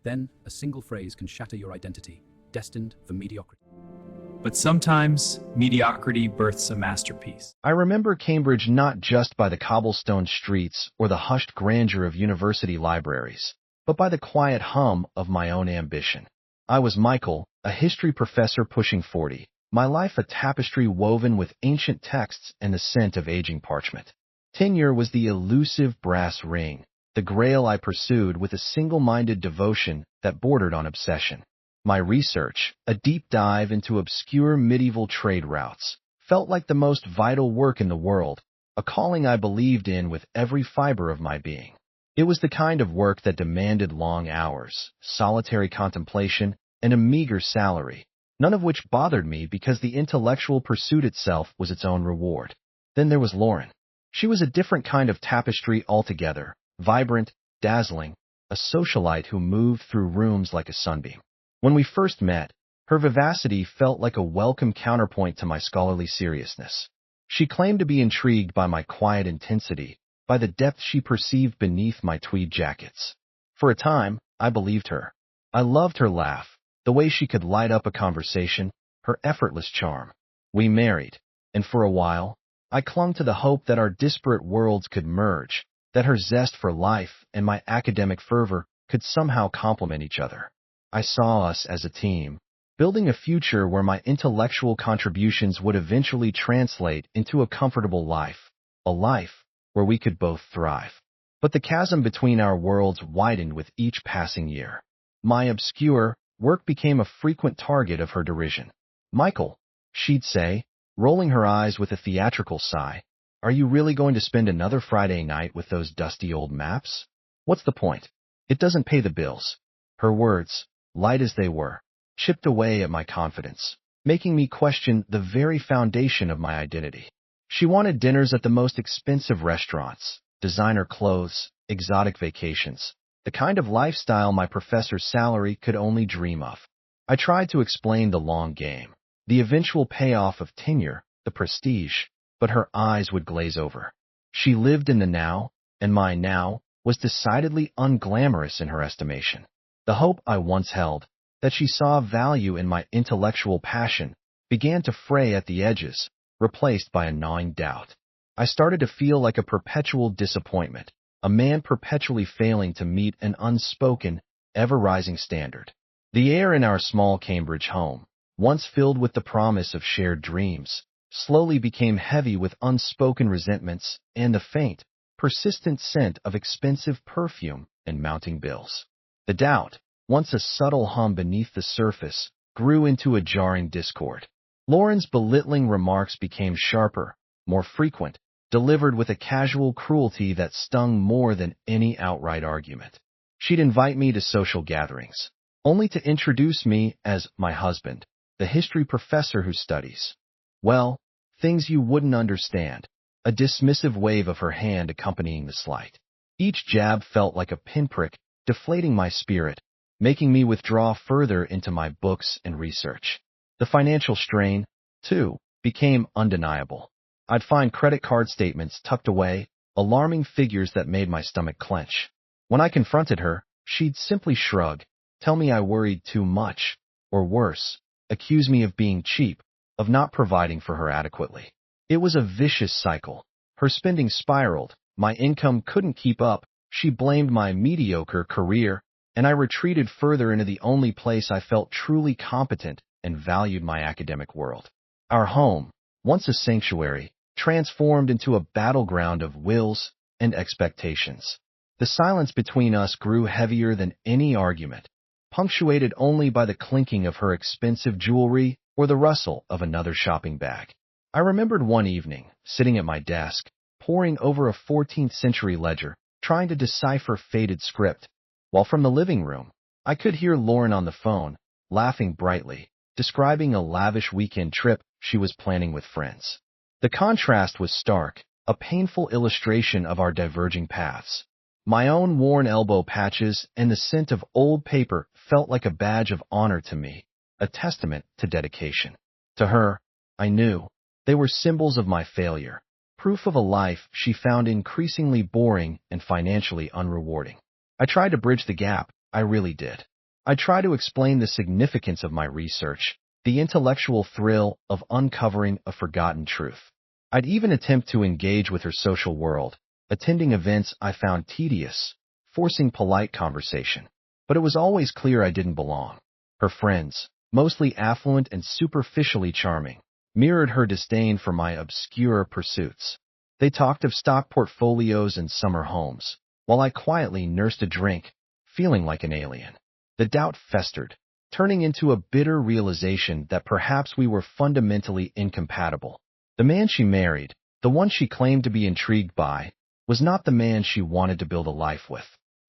Then, a single phrase can shatter your identity, destined for mediocrity. But sometimes, mediocrity births a masterpiece. I remember Cambridge not just by the cobblestone streets or the hushed grandeur of university libraries, but by the quiet hum of my own ambition. I was Michael, a history professor pushing 40, my life a tapestry woven with ancient texts and the scent of aging parchment. Tenure was the elusive brass ring, the grail I pursued with a single-minded devotion that bordered on obsession. My research, a deep dive into obscure medieval trade routes, felt like the most vital work in the world, a calling I believed in with every fiber of my being. It was the kind of work that demanded long hours, solitary contemplation, and a meager salary, none of which bothered me because the intellectual pursuit itself was its own reward. Then there was Lauren. She was a different kind of tapestry altogether, vibrant, dazzling, a socialite who moved through rooms like a sunbeam. When we first met, her vivacity felt like a welcome counterpoint to my scholarly seriousness. She claimed to be intrigued by my quiet intensity, by the depth she perceived beneath my tweed jackets. For a time, I believed her. I loved her laugh, the way she could light up a conversation, her effortless charm. We married, and for a while, I clung to the hope that our disparate worlds could merge, that her zest for life and my academic fervor could somehow complement each other. I saw us as a team, building a future where my intellectual contributions would eventually translate into a comfortable life, a life where we could both thrive. But the chasm between our worlds widened with each passing year. My obscure work became a frequent target of her derision. "Michael," she'd say, rolling her eyes with a theatrical sigh, "are you really going to spend another Friday night with those dusty old maps? What's the point? It doesn't pay the bills." Her words, light as they were, chipped away at my confidence, making me question the very foundation of my identity. She wanted dinners at the most expensive restaurants, designer clothes, exotic vacations, the kind of lifestyle my professor's salary could only dream of. I tried to explain the long game, the eventual payoff of tenure, the prestige, but her eyes would glaze over. She lived in the now, and my now was decidedly unglamorous in her estimation. The hope I once held, that she saw value in my intellectual passion, began to fray at the edges, replaced by a gnawing doubt. I started to feel like a perpetual disappointment, a man perpetually failing to meet an unspoken, ever-rising standard. The air in our small Cambridge home, once filled with the promise of shared dreams, slowly became heavy with unspoken resentments and the faint, persistent scent of expensive perfume and mounting bills. The doubt, once a subtle hum beneath the surface, grew into a jarring discord. Lauren's belittling remarks became sharper, more frequent, delivered with a casual cruelty that stung more than any outright argument. She'd invite me to social gatherings, only to introduce me as my husband, the history professor who studies, well, things you wouldn't understand, a dismissive wave of her hand accompanying the slight. Each jab felt like a pinprick, deflating my spirit, making me withdraw further into my books and research. The financial strain, too, became undeniable. I'd find credit card statements tucked away, alarming figures that made my stomach clench. When I confronted her, she'd simply shrug, tell me I worried too much, or worse, accuse me of being cheap, of not providing for her adequately. It was a vicious cycle. Her spending spiraled, my income couldn't keep up, she blamed my mediocre career, and I retreated further into the only place I felt truly competent and valued my academic world. Our home, once a sanctuary, transformed into a battleground of wills and expectations. The silence between us grew heavier than any argument, punctuated only by the clinking of her expensive jewelry or the rustle of another shopping bag. I remembered one evening, sitting at my desk, poring over a 14th century ledger, trying to decipher faded script, while from the living room, I could hear Lauren on the phone, laughing brightly, describing a lavish weekend trip she was planning with friends. The contrast was stark, a painful illustration of our diverging paths. My own worn elbow patches and the scent of old paper felt like a badge of honor to me, a testament to dedication. To her, I knew, they were symbols of my failure, proof of a life she found increasingly boring and financially unrewarding. I tried to bridge the gap, I really did. I try to explain the significance of my research, the intellectual thrill of uncovering a forgotten truth. I'd even attempt to engage with her social world, attending events I found tedious, forcing polite conversation. But it was always clear I didn't belong. Her friends, mostly affluent and superficially charming, mirrored her disdain for my obscure pursuits. They talked of stock portfolios and summer homes, while I quietly nursed a drink, feeling like an alien. The doubt festered, turning into a bitter realization that perhaps we were fundamentally incompatible. The man she married, the one she claimed to be intrigued by, was not the man she wanted to build a life with.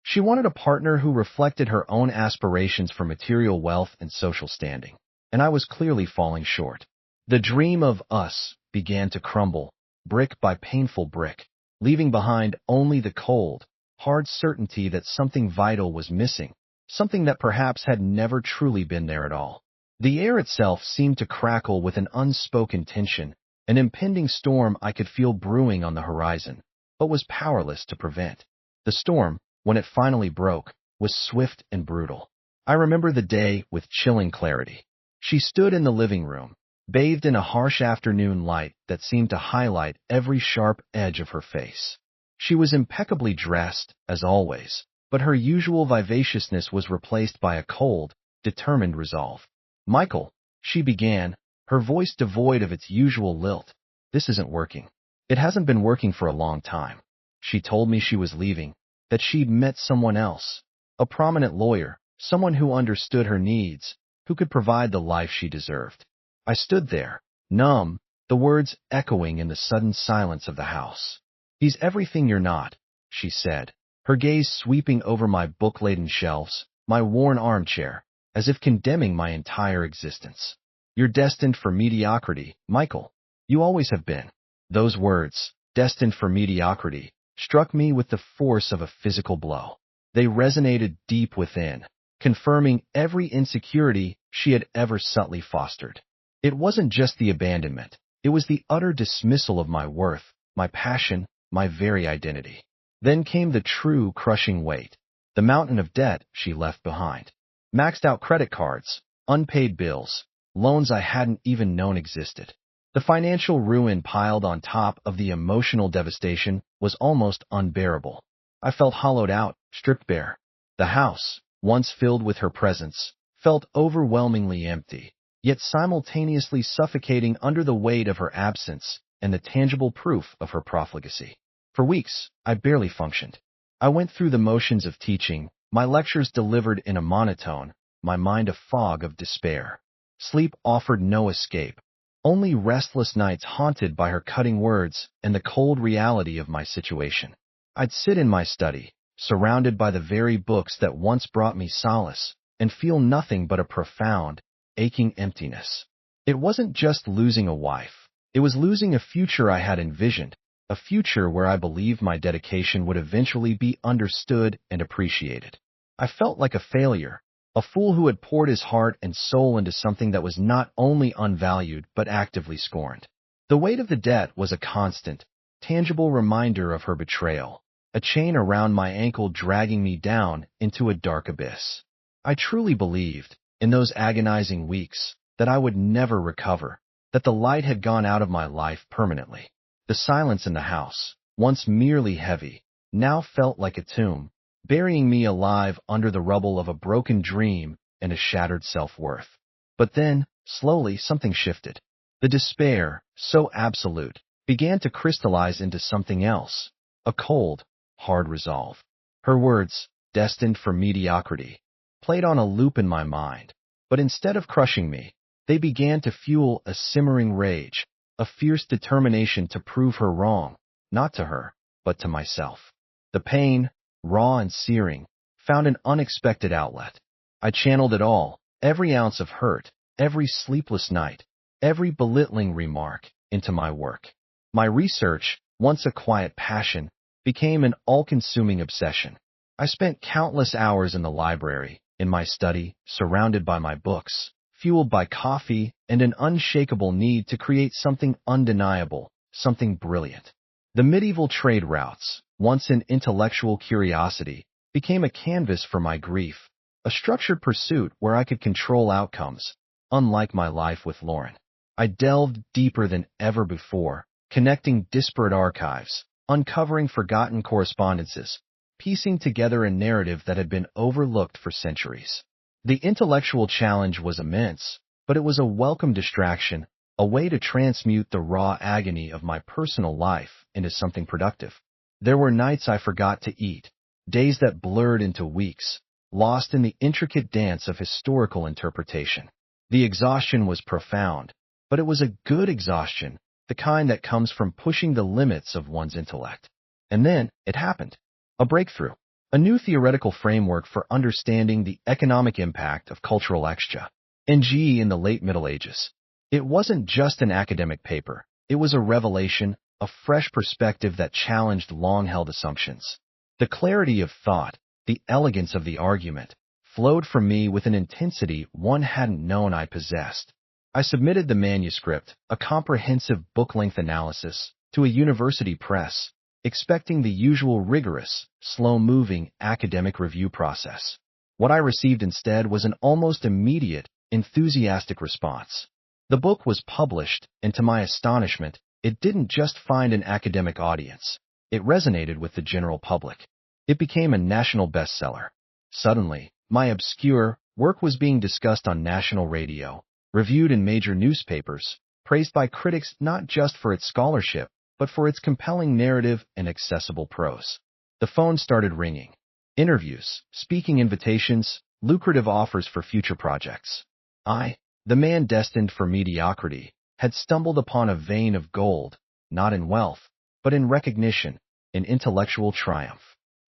She wanted a partner who reflected her own aspirations for material wealth and social standing, and I was clearly falling short. The dream of us began to crumble, brick by painful brick, leaving behind only the cold, hard certainty that something vital was missing, something that perhaps had never truly been there at all. The air itself seemed to crackle with an unspoken tension, an impending storm I could feel brewing on the horizon, but was powerless to prevent. The storm, when it finally broke, was swift and brutal. I remember the day with chilling clarity. She stood in the living room, bathed in a harsh afternoon light that seemed to highlight every sharp edge of her face. She was impeccably dressed, as always, but her usual vivaciousness was replaced by a cold, determined resolve. "Michael," she began, her voice devoid of its usual lilt, "this isn't working. It hasn't been working for a long time." She told me she was leaving, that she'd met someone else, a prominent lawyer, someone who understood her needs, who could provide the life she deserved. I stood there, numb, the words echoing in the sudden silence of the house. "He's everything you're not," she said, her gaze sweeping over my book-laden shelves, my worn armchair, as if condemning my entire existence. "You're destined for mediocrity, Michael. You always have been." Those words, destined for mediocrity, struck me with the force of a physical blow. They resonated deep within, confirming every insecurity she had ever subtly fostered. It wasn't just the abandonment, it was the utter dismissal of my worth, my passion, my very identity. Then came the true crushing weight, the mountain of debt she left behind. Maxed out credit cards, unpaid bills, loans I hadn't even known existed. The financial ruin piled on top of the emotional devastation was almost unbearable. I felt hollowed out, stripped bare. The house, once filled with her presence, felt overwhelmingly empty, yet simultaneously suffocating under the weight of her absence and the tangible proof of her profligacy. For weeks, I barely functioned. I went through the motions of teaching, my lectures delivered in a monotone, my mind a fog of despair. Sleep offered no escape, only restless nights haunted by her cutting words and the cold reality of my situation. I'd sit in my study, surrounded by the very books that once brought me solace, and feel nothing but a profound, aching emptiness. It wasn't just losing a wife. It was losing a future I had envisioned, a future where I believed my dedication would eventually be understood and appreciated. I felt like a failure, a fool who had poured his heart and soul into something that was not only unvalued but actively scorned. The weight of the debt was a constant, tangible reminder of her betrayal, a chain around my ankle dragging me down into a dark abyss. I truly believed, in those agonizing weeks, that I would never recover, that the light had gone out of my life permanently. The silence in the house, once merely heavy, now felt like a tomb, burying me alive under the rubble of a broken dream and a shattered self-worth. But then, slowly, something shifted. The despair, so absolute, began to crystallize into something else, a cold, hard resolve. Her words, destined for mediocrity, played on a loop in my mind, but instead of crushing me, they began to fuel a simmering rage, a fierce determination to prove her wrong, not to her, but to myself. The pain, raw and searing, found an unexpected outlet. I channeled it all, every ounce of hurt, every sleepless night, every belittling remark, into my work. My research, once a quiet passion, became an all-consuming obsession. I spent countless hours in the library, in my study, surrounded by my books, fueled by coffee and an unshakable need to create something undeniable, something brilliant. The medieval trade routes, once an intellectual curiosity, became a canvas for my grief, a structured pursuit where I could control outcomes, unlike my life with Lauren. I delved deeper than ever before, connecting disparate archives, uncovering forgotten correspondences, piecing together a narrative that had been overlooked for centuries. The intellectual challenge was immense, but it was a welcome distraction, a way to transmute the raw agony of my personal life into something productive. There were nights I forgot to eat, days that blurred into weeks, lost in the intricate dance of historical interpretation. The exhaustion was profound, but it was a good exhaustion, the kind that comes from pushing the limits of one's intellect. And then it happened. A breakthrough. A new theoretical framework for understanding the economic impact of cultural exchequer in the late Middle Ages. It wasn't just an academic paper. It was a revelation, a fresh perspective that challenged long-held assumptions. The clarity of thought, the elegance of the argument, flowed from me with an intensity one hadn't known I possessed. I submitted the manuscript, a comprehensive book-length analysis, to a university press, expecting the usual rigorous, slow-moving academic review process. What I received instead was an almost immediate, enthusiastic response. The book was published, and to my astonishment, it didn't just find an academic audience. It resonated with the general public. It became a national bestseller. Suddenly, my obscure work was being discussed on national radio, reviewed in major newspapers, praised by critics not just for its scholarship, but for its compelling narrative and accessible prose. The phone started ringing. Interviews, speaking invitations, lucrative offers for future projects. I, the man destined for mediocrity, had stumbled upon a vein of gold, not in wealth, but in recognition, in intellectual triumph.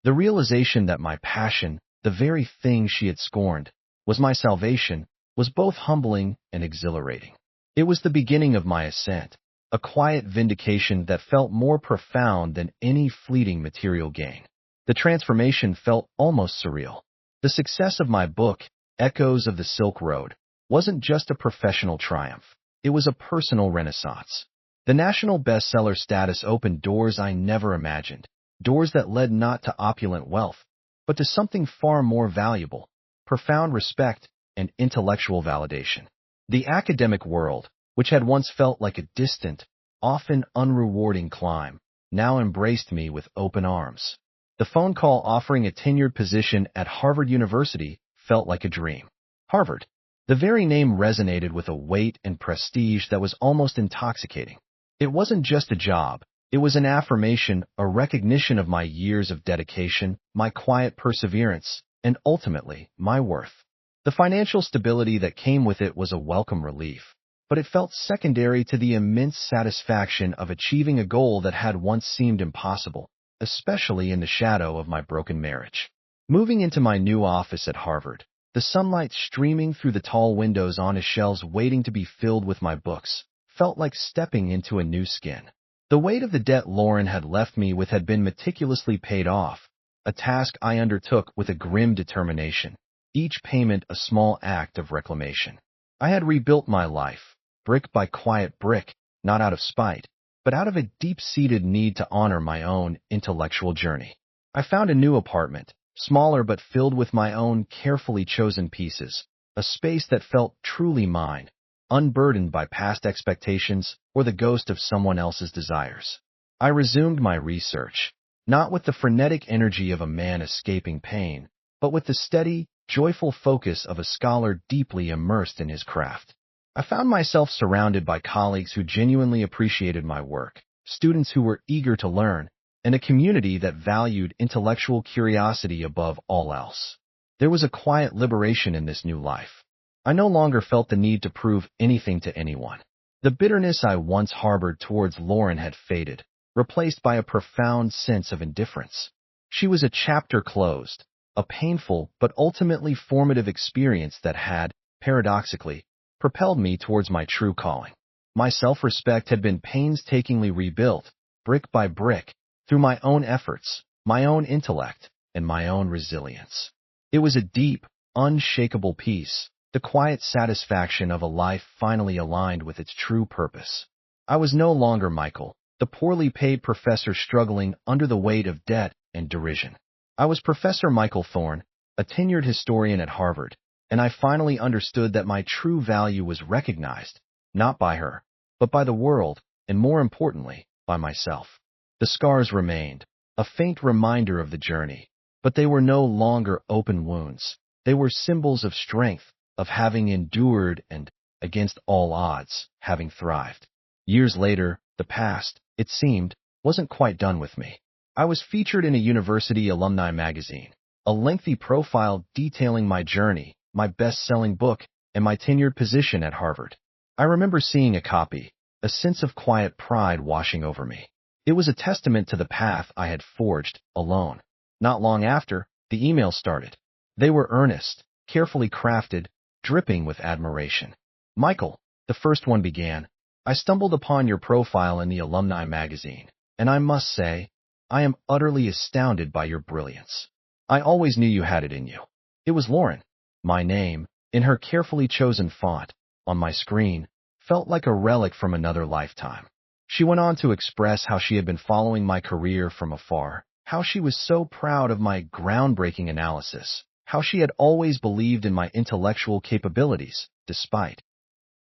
The realization that my passion, the very thing she had scorned, was my salvation, was both humbling and exhilarating. It was the beginning of my ascent, a quiet vindication that felt more profound than any fleeting material gain. The transformation felt almost surreal. The success of my book, Echoes of the Silk Road, wasn't just a professional triumph. It was a personal renaissance. The national bestseller status opened doors I never imagined, doors that led not to opulent wealth, but to something far more valuable, profound respect and intellectual validation. The academic world, which had once felt like a distant, often unrewarding climb, now embraced me with open arms. The phone call offering a tenured position at Harvard University felt like a dream. Harvard. The very name resonated with a weight and prestige that was almost intoxicating. It wasn't just a job. It was an affirmation, a recognition of my years of dedication, my quiet perseverance, and ultimately, my worth. The financial stability that came with it was a welcome relief, but it felt secondary to the immense satisfaction of achieving a goal that had once seemed impossible, especially in the shadow of my broken marriage. Moving into my new office at Harvard, the sunlight streaming through the tall windows on shelves waiting to be filled with my books, felt like stepping into a new skin. The weight of the debt Lauren had left me with had been meticulously paid off, a task I undertook with a grim determination, each payment a small act of reclamation. I had rebuilt my life, brick by quiet brick, not out of spite, but out of a deep-seated need to honor my own intellectual journey. I found a new apartment, smaller but filled with my own carefully chosen pieces, a space that felt truly mine, unburdened by past expectations or the ghost of someone else's desires. I resumed my research, not with the frenetic energy of a man escaping pain, but with the steady, joyful focus of a scholar deeply immersed in his craft. I found myself surrounded by colleagues who genuinely appreciated my work, students who were eager to learn, and a community that valued intellectual curiosity above all else. There was a quiet liberation in this new life. I no longer felt the need to prove anything to anyone. The bitterness I once harbored towards Lauren had faded, replaced by a profound sense of indifference. She was a chapter closed, a painful but ultimately formative experience that had, paradoxically, propelled me towards my true calling. My self-respect had been painstakingly rebuilt, brick by brick, through my own efforts, my own intellect, and my own resilience. It was a deep, unshakable peace, the quiet satisfaction of a life finally aligned with its true purpose. I was no longer Michael, the poorly paid professor struggling under the weight of debt and derision. I was Professor Michael Thorne, a tenured historian at Harvard, and I finally understood that my true value was recognized, not by her, but by the world, and more importantly, by myself. The scars remained, a faint reminder of the journey, but they were no longer open wounds. They were symbols of strength, of having endured and, against all odds, having thrived. Years later, the past, it seemed, wasn't quite done with me. I was featured in a university alumni magazine, a lengthy profile detailing my journey, my best-selling book, and my tenured position at Harvard. I remember seeing a copy, a sense of quiet pride washing over me. It was a testament to the path I had forged, alone. Not long after, the emails started. They were earnest, carefully crafted, dripping with admiration. Michael, the first one began, I stumbled upon your profile in the alumni magazine, and I must say, I am utterly astounded by your brilliance. I always knew you had it in you. It was Lauren. My name, in her carefully chosen font, on my screen, felt like a relic from another lifetime. She went on to express how she had been following my career from afar, how she was so proud of my groundbreaking analysis, how she had always believed in my intellectual capabilities, despite.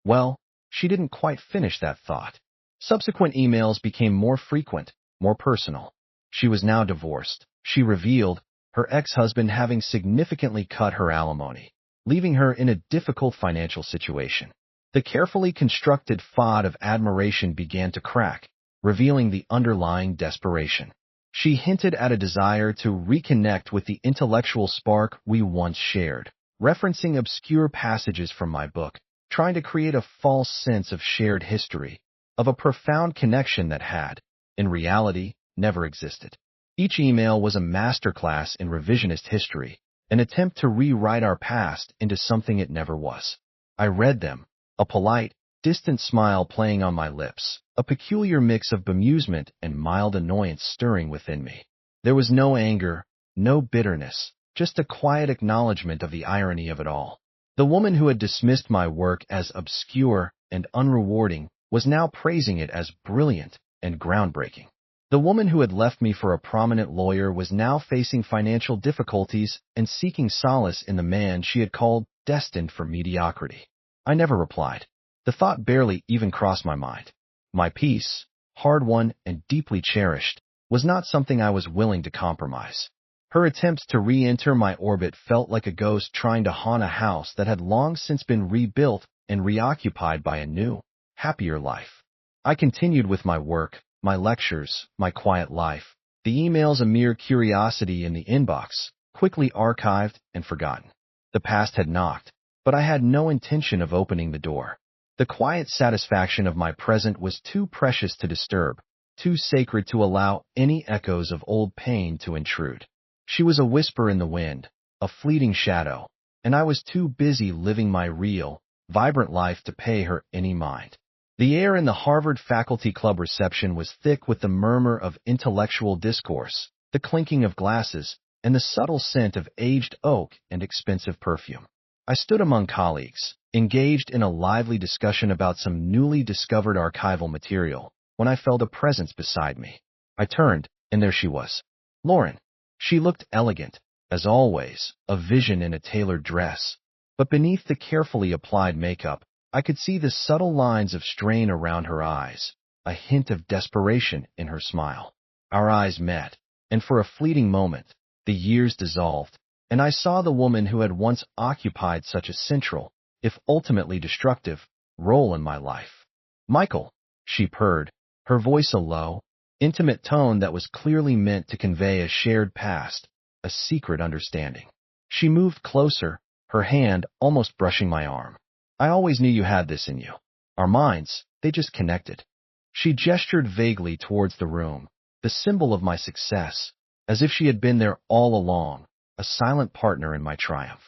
Well, she didn't quite finish that thought. Subsequent emails became more frequent, more personal. She was now divorced, she revealed, her ex-husband having significantly cut her alimony, leaving her in a difficult financial situation. The carefully constructed facade of admiration began to crack, revealing the underlying desperation. She hinted at a desire to reconnect with the intellectual spark we once shared, referencing obscure passages from my book, trying to create a false sense of shared history, of a profound connection that had, in reality, never existed. Each email was a masterclass in revisionist history, an attempt to rewrite our past into something it never was. I read them, a polite, distant smile playing on my lips, a peculiar mix of bemusement and mild annoyance stirring within me. There was no anger, no bitterness, just a quiet acknowledgement of the irony of it all. The woman who had dismissed my work as obscure and unrewarding was now praising it as brilliant and groundbreaking. The woman who had left me for a prominent lawyer was now facing financial difficulties and seeking solace in the man she had called destined for mediocrity. I never replied. The thought barely even crossed my mind. My peace, hard-won and deeply cherished, was not something I was willing to compromise. Her attempts to re-enter my orbit felt like a ghost trying to haunt a house that had long since been rebuilt and reoccupied by a new, happier life. I continued with my work, my lectures, my quiet life, the emails a mere curiosity in the inbox, quickly archived and forgotten. The past had knocked, but I had no intention of opening the door. The quiet satisfaction of my present was too precious to disturb, too sacred to allow any echoes of old pain to intrude. She was a whisper in the wind, a fleeting shadow, and I was too busy living my real, vibrant life to pay her any mind. The air in the Harvard Faculty Club reception was thick with the murmur of intellectual discourse, the clinking of glasses, and the subtle scent of aged oak and expensive perfume. I stood among colleagues, engaged in a lively discussion about some newly discovered archival material, when I felt a presence beside me. I turned, and there she was. Lauren. She looked elegant, as always, a vision in a tailored dress. But beneath the carefully applied makeup, I could see the subtle lines of strain around her eyes, a hint of desperation in her smile. Our eyes met, and for a fleeting moment, the years dissolved, and I saw the woman who had once occupied such a central, if ultimately destructive, role in my life. Michael, she purred, her voice a low, intimate tone that was clearly meant to convey a shared past, a secret understanding. She moved closer, her hand almost brushing my arm. I always knew you had this in you. Our minds, they just connected. She gestured vaguely towards the room, the symbol of my success, as if she had been there all along, a silent partner in my triumph.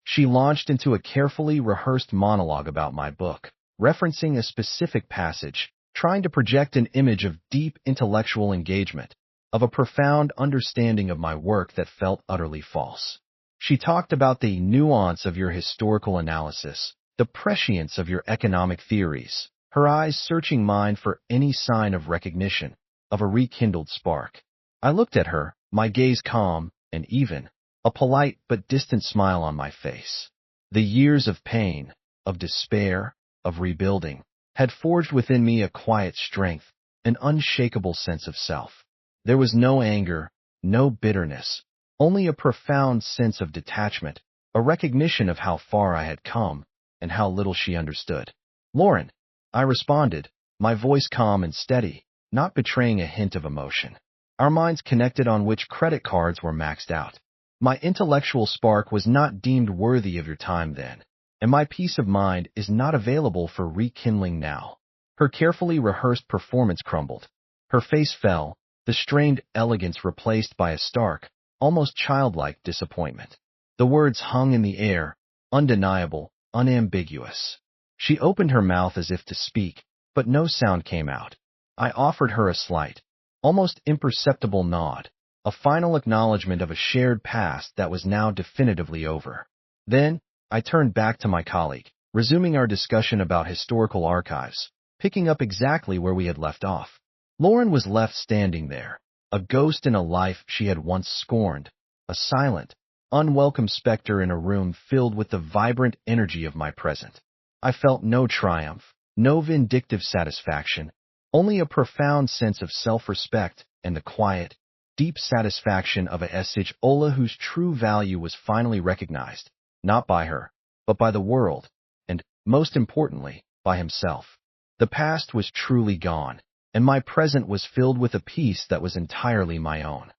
She launched into a carefully rehearsed monologue about my book, referencing a specific passage, trying to project an image of deep intellectual engagement, of a profound understanding of my work that felt utterly false. She talked about the nuance of your historical analysis, the prescience of your economic theories, her eyes searching mine for any sign of recognition, of a rekindled spark. I looked at her, my gaze calm and even, a polite but distant smile on my face. The years of pain, of despair, of rebuilding, had forged within me a quiet strength, an unshakable sense of self. There was no anger, no bitterness, only a profound sense of detachment, a recognition of how far I had come and how little she understood. "Lauren," I responded, my voice calm and steady, not betraying a hint of emotion. Our minds connected on which credit cards were maxed out. My intellectual spark was not deemed worthy of your time then, and my peace of mind is not available for rekindling now. Her carefully rehearsed performance crumbled. Her face fell, the strained elegance replaced by a stark, almost childlike disappointment. The words hung in the air, undeniable, unambiguous. She opened her mouth as if to speak, but no sound came out. I offered her a slight, almost imperceptible nod, a final acknowledgement of a shared past that was now definitively over. Then, I turned back to my colleague, resuming our discussion about historical archives, picking up exactly where we had left off. Lauren was left standing there, a ghost in a life she had once scorned, a silent, unwelcome specter in a room filled with the vibrant energy of my present. I felt no triumph, no vindictive satisfaction, only a profound sense of self-respect and the quiet, deep satisfaction of a Esage Ola whose true value was finally recognized, not by her, but by the world, and, most importantly, by himself. The past was truly gone, and my present was filled with a peace that was entirely my own.